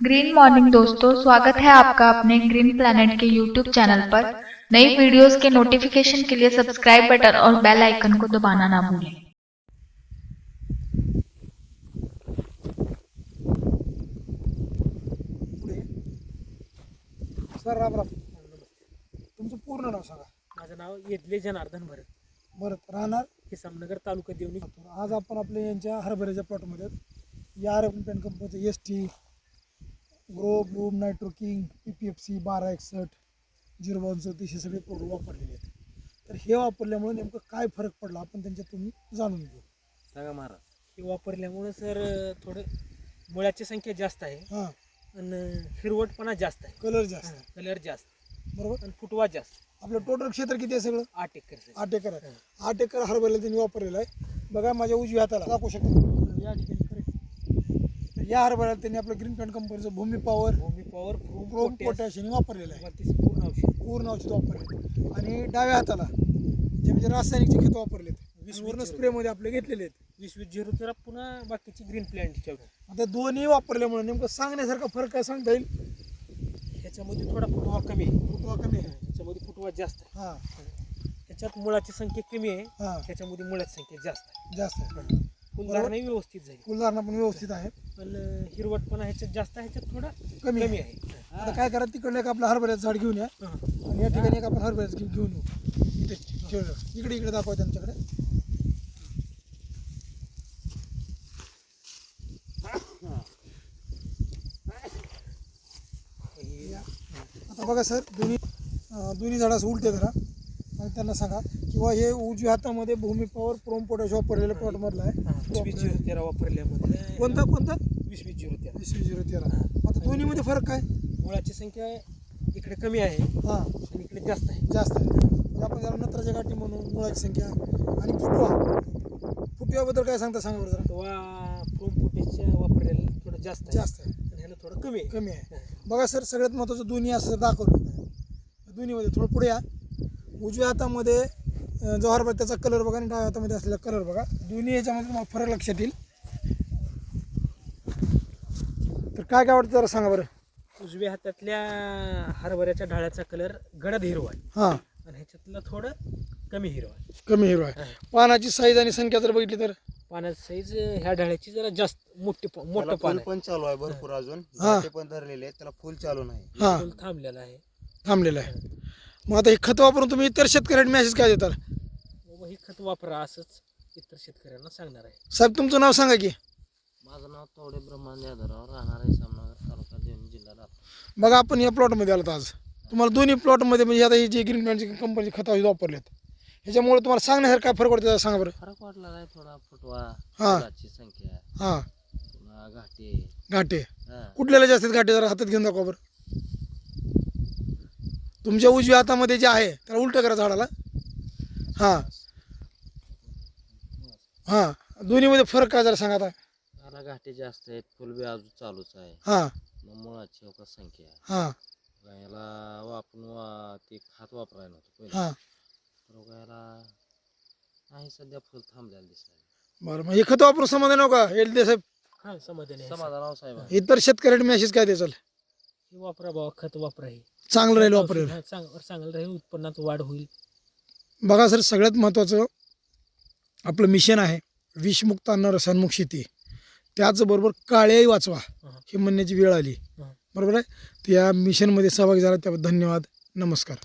Green morning दोस्तों, स्वागत है आपका अपने ग्रीन प्लैनेट के यूट्यूब चैनल पर। नई वीडियोस के नोटिफिकेशन के लिए सब्सक्राइब बटन और बेल आइकन को दबाना ना भूलें। सर राम राम. तुमचं पूर्ण नाव सांगा. माझं नाव येदले जनार्दन भरत राहणार हिसामनगर तालुका देवणी. आज आपण आपल्या यांच्या हरभऱ्याच्या प्लॉटमध्ये या आरबन पेन कंपनीचं ST grow Bloom nitro king PPFC 1261 032 हे सगळे प्रोडक्ट वापरलेले आहेत. तर हे वापरल्यामुळे नेमकं काय फरक पडला आपण त्यांच्यातून जाणून घेऊ. सांगा महाराज. हे वापरल्यामुळे सर थोडं मुळाची संख्या जास्त आहे हां, आणि हिरवटपणा जास्त आहे, कलर जास्त आहे. कलर जास्त बरोबर. आणि फुटवा जास्त. आपलं टोटल क्षेत्र किती आहे? सगळं 8 एकर sir. 8 एकर आहे. 8 एकर हरभऱ्याला त्यांनी वापरलेलं आहे. बघा माझ्या उजव्या हाताला दाखवू शकतो या ठिकाणी. तर या हरभऱ्याला त्यांनी आपलं ग्रीन पेंट कंपनीचं भूमी पॉवर भूमी पॉवर प्रोम पोटॅशियम वापरलेलं आहे. पूर्ण औषध वापरले. आणि डाव्या हाताला जे म्हणजे रासायनिकचे खत वापरलेत, 20 स्प्रेमध्ये आपले घेतलेले आहेत. 20-20 पुन्हा बाकीची ग्रीन प्लॅन्ट. आता दोन्ही वापरल्यामुळे नेमकं सांगण्यासारखा फरक काय सांगता येईल? ह्याच्यामध्ये थोडा फुटवा कमी आहे, फुटवा कमी आहे. ह्याच्यामध्ये फुटवा जास्त आहे. हां ह्याच्यात मुळाची संख्या कमी आहे, हां, ह्याच्यामध्ये मुळाची संख्या जास्त आहे. जास्त आहे. फुलधारणा व्यवस्थित झाली, फुलधारणा पण व्यवस्थित आहे. पण हिरवटपणा ह्याच्यात जास्त आहे, ह्याच्यात थोडा कमी कमी आहे. आहे. आता काय करा, तिकडलं एक आपलं हरभऱ्याचं झाड घेऊन या हां. आणि या ठिकाणी एक आपण हरभऱ्याचं घेऊन येऊ. इथे ठेवलं. इकडे दाखवा त्यांच्याकडे. आता बघा सर, दोन्ही झाडाचं उलटे धरा आणि त्यांना सांगा किंवा हे उजव्या हातामध्ये भूमी पॉवर प्रोम पोटॅश वापरलेलं प्लॉटमधलं आहे. 20-013 वापरल्यामध्ये कोणतं 20-013. 20-013. आता दोन्हीमध्ये फरक काय? मुळाची संख्या इकडे कमी आहे हां, आणि इकडे जास्त आहे. जास्त आहे. म्हणजे आपण त्याला नत्राच्या गाठी म्हणून मुळाची संख्या आणि फुटव्याबद्दल काय सांगता, सांगा बरं जरा. तेव्हा प्रोम पोटॅशच्या वापरलेलं थोडं जास्त आहे जास्त आहे, आणि ह्याला थोडं कमी आहे. कमी आहे. बघा सर, सगळ्यात महत्त्वाचं दोन्ही असं दाखवलं. दोन्हीमध्ये थोडं पुढे या. उजव्या हातामध्ये जो हरभरा त्याचा कलर बघा आणि डाव्या हातामध्ये असलेला कलर बघा. दोन्ही याच्यामध्ये तुम्हाला फरक लक्षात येईल. तर काय काय वाटतं जरा सांगा बरं. उजव्या हातातल्या हरभऱ्याच्या ढाळ्याचा कलर गडद हिरवा आहे हां, आणि ह्याच्यातलं थोडं कमी हिरवा आहे. कमी हिरवा आहे. पानाची साईज आणि संख्या जर बघितली तर पानाची साईज ह्या ढाळ्याची जरा जास्त मोठं फुल पान आहे. पण चालू आहे भरपूर अजून. हा. ते पण धरलेले आहेत, त्याला फुल चालू नाही. हां, फुल थांबलेलं आहे. थांबलेलं आहे. मग आता हे खत वापरून तुम्ही इतर शेतकऱ्यांना मेसेज काय देताल? बाबा हे खत वापरा असंच इतर शेतकऱ्यांना सांगणार आहे. साहेब तुमचं नाव सांगा की. माझं नाव तवडे ब्रह्मांड यादवराव, राहणार आहे सामनगर, तालुका देवणी, जिल्हा लातूर. बघा आपण या प्लॉटमध्ये आलात आज. तुम्हाला दोन्ही प्लॉटमध्ये म्हणजे आता ही जी ग्रीन प्लॅनची कंपनीची खतं औषध वापरलेत, ह्याच्यामुळे तुम्हाला सांगण्यासारखं काय फरक पडतो सांगा बरं. फरक वाटला आहे थोडा. फुटवा, हा. फुलाची संख्या, हां, पुन्हा घाटे. घाटे हा. कुठल्याला जास्त आहेत घाटे? जरा हातात घेऊन दाखवा बरं. तुमच्या उजव्या हातामध्ये जे आहे त्याला उलटं करा झाडाला. हां हां, दोन्हीमध्ये फरक काय जरा सांगा आता. त्याला घाटे जास्त आहेत, फुलबी अजून चालूच आहे. हां मग मुळाची हो का संख्या आहे. हां गायला वापरून ते खात वापरायला नव्हतं पहिले. हां, तर गायला नाही, सध्या फुल थांबलेलं दिसलं. बरं. मग हे खतं वापरून समाधान हो का एलदी साहेब? हा, समाधानी आहे. समाधान साहेब. इतर शेतकऱ्यांना मेसेज काय द्याल? हे वापरा बाबा, खत वापरा. हे चांगलं राहील वापरेल. हा, चांगलं राहील, उत्पन्नात वाढ होईल. बघा सर, सगळ्यात महत्त्वाचं आपलं मिशन आहे विषमुक्त अन्न रसायनमुक्त शेती. त्याचबरोबर काळ्याही वाचवा हे म्हणण्याची वेळ आली. बरोबर आहे. तर या मिशनमध्ये सहभागी झाला त्याबद्दल धन्यवाद. नमस्कार.